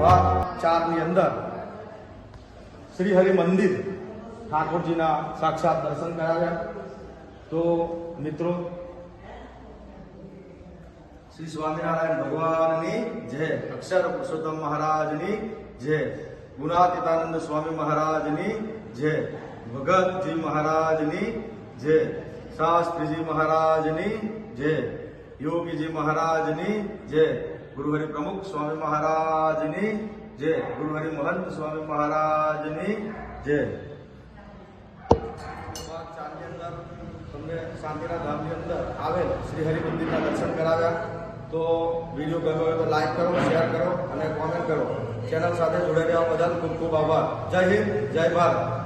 ભાગ 4 ની અંદર શ્રી હરિ મંદિર ઠાકોરજીના સાક્ષાત દર્શન કરાવ્યા। તો મિત્રો, શ્રી સ્વામિનારાયણ ભગવાનની જય, અક્ષર પુરુષોત્તમ મહારાજની જય, ગુણાતીતાનંદ સ્વામી મહારાજની જય, ભગતજી મહારાજની જય, શાસ્ત્રીજી મહારાજની જય, યોગીજી મહારાજની જય, ગુરુહરિ પ્રમુખ સ્વામી મહારાજની જય, ગુરુહરિ મહંત સ્વામી મહારાજની જય। તમને શાંતિના ધામની અંદર આવેલ શ્રી હરિ મંદિરના દર્શન કરાવ્યા। તો વિડીયો ગમ્યો હોય તો લાઈક કરો, શેર કરો અને કોમેન્ટ કરો। ચેનલ સાથે જોડાઈ રહેવા બદલ ખૂબ ખૂબ આભાર। જય હિન્દ, જય ભારત।